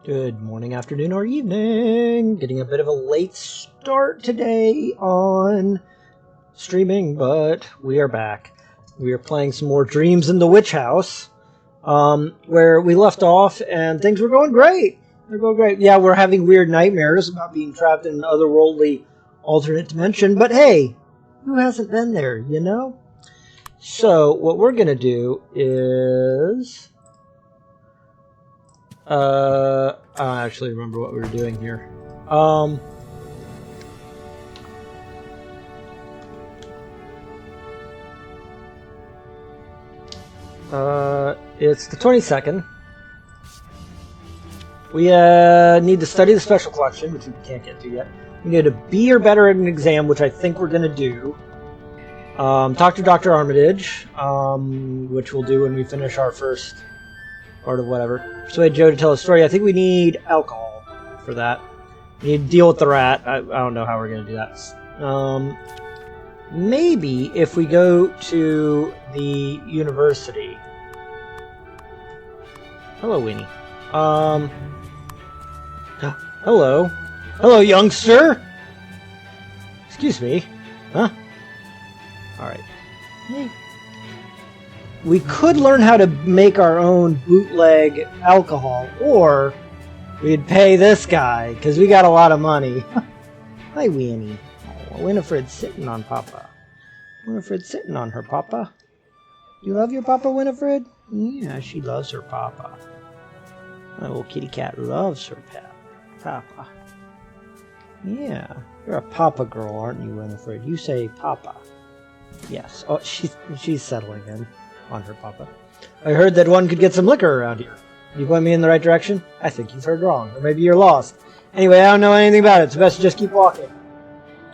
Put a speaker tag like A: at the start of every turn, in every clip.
A: Good morning, afternoon, or evening. Getting a bit of a late start today on streaming, but we are back. We are playing some more Dreams in the Witch House, where we left off, and things were going great. They're going great. Yeah, we're having weird nightmares about being trapped in an otherworldly alternate dimension, but hey, who hasn't been there, you know? So, what we're going to do is... I don't actually remember what we were doing here. It's the 22nd. We need to study the special collection, which we can't get to yet. We need to be or better at an exam, which I think we're going to do. Talk to Dr. Armitage, which we'll do when we finish our first part of whatever. Persuade Joe to tell a story. I think we need alcohol for that. We need to deal with the rat. I don't know how we're going to do that. Maybe if we go to the university. Hello, Winnie. Hello. Hello, youngster! Excuse me. Huh? Alright. Hey. We could learn how to make our own bootleg alcohol, or we'd pay this guy, because we got a lot of money. Hi, Winnie. Oh, Winifred's sitting on Papa. Winifred's sitting on her Papa. You love your Papa, Winifred? Yeah, she loves her Papa. My little kitty cat loves her Papa. Yeah, you're a Papa girl, aren't you, Winifred? You say Papa. Yes. Oh, she's settling in on her Papa. I heard that one could get some liquor around here. Can you point me in the right direction? I think you've heard wrong, or maybe you're lost. Anyway, I don't know anything about it. It's best to just keep walking.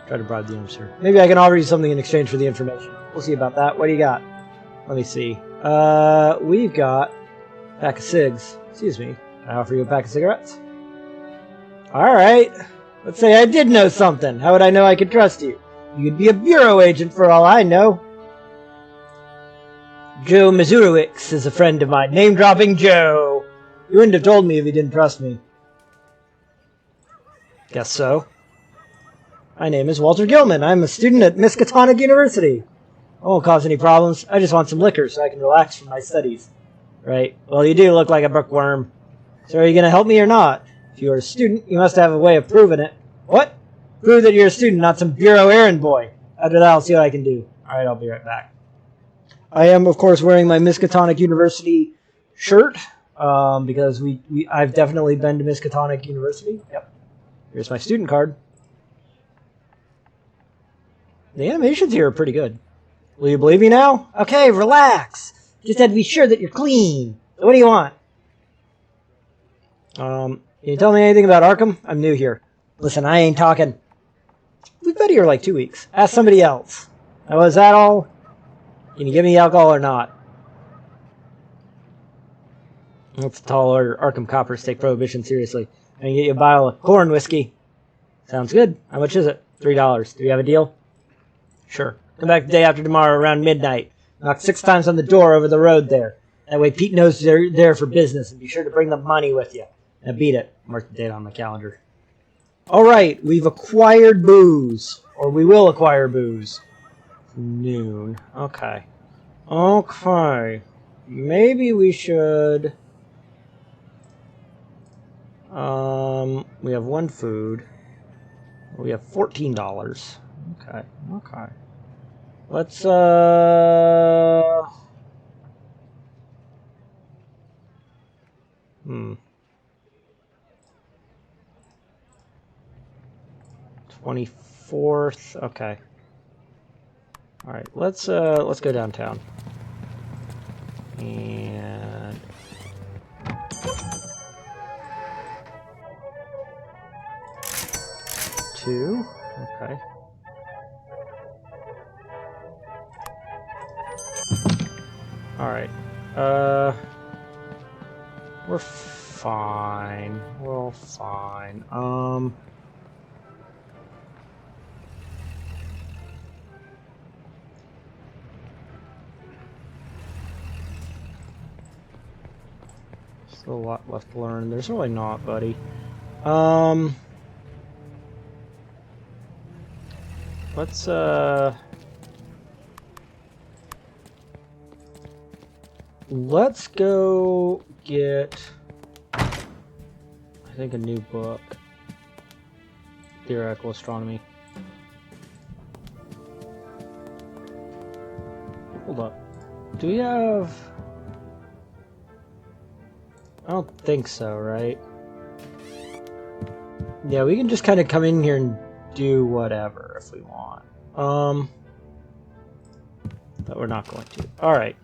A: Try to bribe the youngster. Maybe I can offer you something in exchange for the information. We'll see about that. What do you got? Let me see. We've got a pack of cigs. Excuse me. Can I offer you a pack of cigarettes? Alright. Let's say I did know something. How would I know I could trust you? You could be a bureau agent for all I know. Joe Mazurowicz is a friend of mine. Name-dropping Joe. You wouldn't have told me if you didn't trust me. Guess so. My name is Walter Gilman. I'm a student at Miskatonic University. I won't cause any problems. I just want some liquor so I can relax from my studies. Right. Well, you do look like a bookworm. So are you going to help me or not? If you're a student, you must have a way of proving it. What? Prove that you're a student, not some bureau errand boy. After that, I'll see what I can do. All right, I'll be right back. I am, of course, wearing my Miskatonic University shirt because I've definitely been to Miskatonic University. Yep. Here's my student card. The animations here are pretty good. Will you believe me now? Okay, relax. Just had to be sure that you're clean. So what do you want? Can you tell me anything about Arkham? I'm new here. Listen, I ain't talking. We've been here like 2 weeks. Ask somebody else. Now, is that all? Can you give me alcohol or not? That's a tall order. Arkham coppers take prohibition seriously. I can get you a bottle of corn whiskey. Sounds good. How much is it? $3. Do you have a deal? Sure. Come back the day after tomorrow around midnight. Knock 6 times on the door over the road there. That way Pete knows they're there for business, and be sure to bring the money with you. Now beat it. Mark the date on the calendar. Alright, we've acquired booze. Or we will acquire booze. Noon. Okay. Okay. Maybe we should... we have 1 food. We have $14. Okay. Okay. Let's, Hmm. 24th. Okay. All right. Let's go downtown. And 2. Okay. All right. We're fine. We're fine. Still a lot left to learn. There's really not, buddy. Let's let's go get, I think, a new book. Theoretical astronomy. Hold up. Do we have... I don't think so, right? Yeah, we can just kind of come in here and do whatever if we want. But we're not going to. Alright.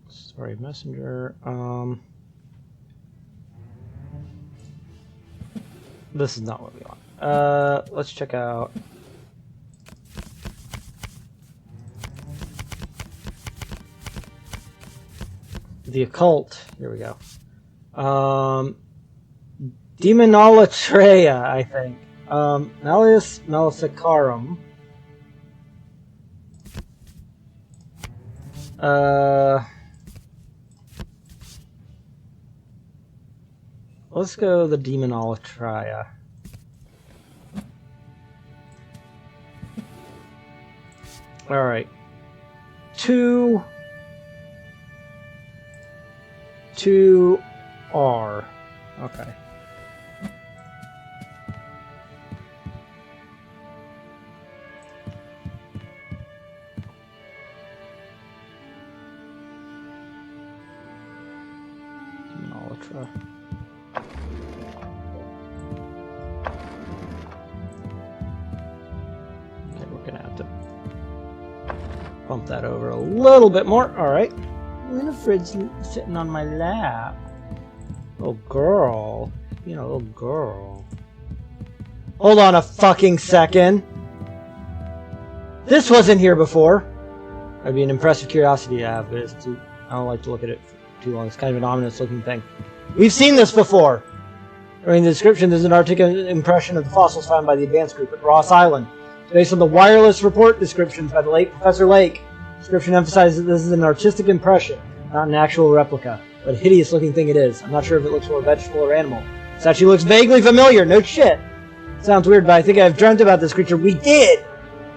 A: Sorry, messenger. This is not what we want. Let's check out. The occult. Here we go. Demonolatreia, I think. Malleus Maleficarum. Let's go the Demonolatreia. Alright. 2 R. Okay. Demonolatra. Okay, we're gonna have to bump that over a little bit more. Alright. Winifred's sitting on my lap. Little girl. You know, little girl. Hold on a fucking second. This wasn't here before. That'd be an impressive curiosity to have, but I don't like to look at it for too long. It's kind of an ominous looking thing. We've seen this before. During the description, there's an articulate impression of the fossils found by the advanced group at Ross Island. It's based on the wireless report descriptions by the late Professor Lake. Description emphasizes that this is an artistic impression, not an actual replica. What a hideous looking thing it is. I'm not sure if it looks more vegetable or animal. This actually looks vaguely familiar. No shit. Sounds weird, but I think I've dreamt about this creature. We did!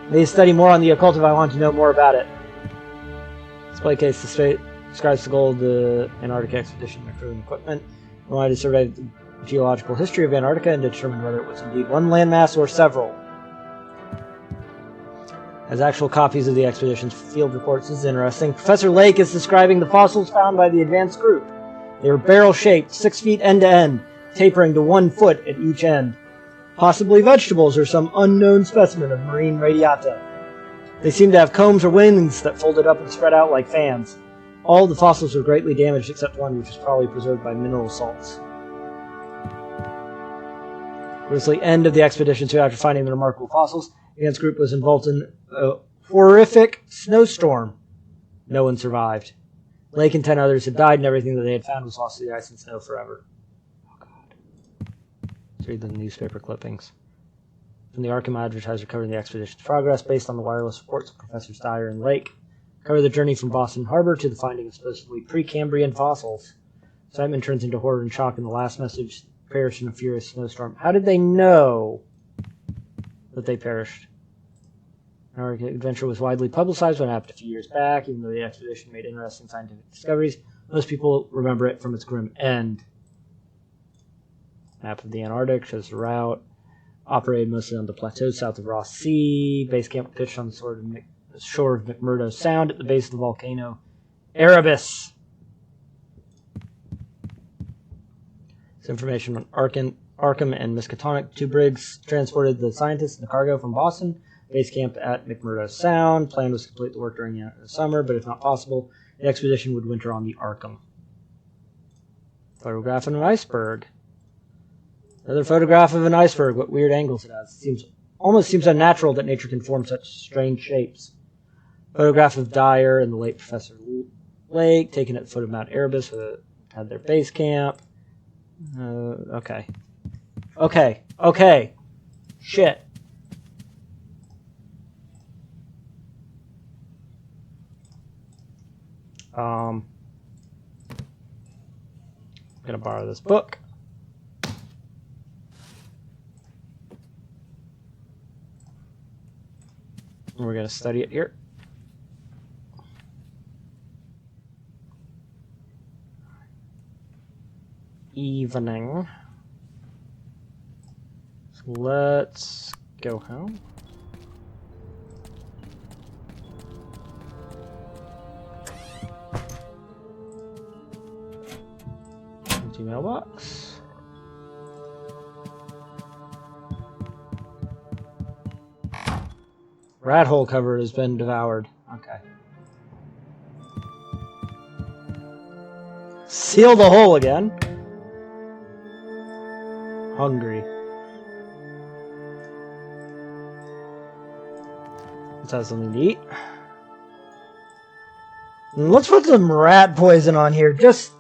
A: I need to study more on the occult if I want to know more about it. Display case describes the goal of the Antarctic expedition and crew and equipment. I wanted to survey the geological history of Antarctica and determine whether it was indeed one landmass or several. As actual copies of the expedition's field reports. This is interesting. Professor Lake is describing the fossils found by the advanced group. They were barrel-shaped, 6 feet end to end, tapering to 1 foot at each end. Possibly vegetables or some unknown specimen of marine radiata. They seem to have combs or wings that folded up and spread out like fans. All of the fossils were greatly damaged except one, which was probably preserved by mineral salts. Towards the end of the expedition, soon after finding the remarkable fossils, the advanced group was involved in a horrific snowstorm. No one survived. Lake and 10 others had died, and everything that they had found was lost to the ice and snow forever. Oh, God. Let's read the newspaper clippings. From the Arkham Advertiser covering the expedition's progress based on the wireless reports of Professors Dyer and Lake. Cover the journey from Boston Harbor to the finding of supposedly Precambrian fossils. Excitement turns into horror and shock in the last message. Perished in a furious snowstorm. How did they know that they perished? Our adventure was widely publicized when it happened a few years back, even though the expedition made interesting scientific discoveries. Most people remember it from its grim end. Map of the Antarctic shows the route. Operated mostly on the plateau south of Ross Sea. Base camp pitched on the shore of McMurdo Sound at the base of the volcano Erebus. This information on Arkham and Miskatonic, 2 brigs transported the scientists and the cargo from Boston. Base camp at McMurdo Sound. Plan was to complete the work during the summer, but if not possible, the expedition would winter on the Arkham. Photograph of an iceberg. Another photograph of an iceberg. What weird angles it has. Almost seems unnatural that nature can form such strange shapes. Photograph of Dyer and the late Professor Lake, taken at the foot of Mount Erebus, where they had their base camp. Okay. Shit. I'm gonna borrow this book. And we're gonna study it here. Evening. So let's go home. Empty mailbox. Rat hole cover has been devoured. Okay. Seal the hole again. Hungry. Let's have something to eat. And let's put some rat poison on here, just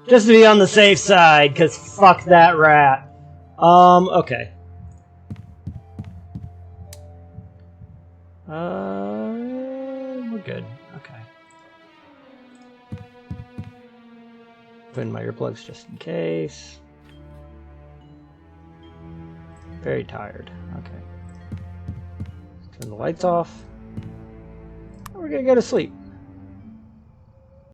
A: to be on the safe side, because fuck that rat. Okay. We're good. Okay. Put in my earplugs just in case. Very tired. Okay. Turn the lights off. We're gonna go to sleep.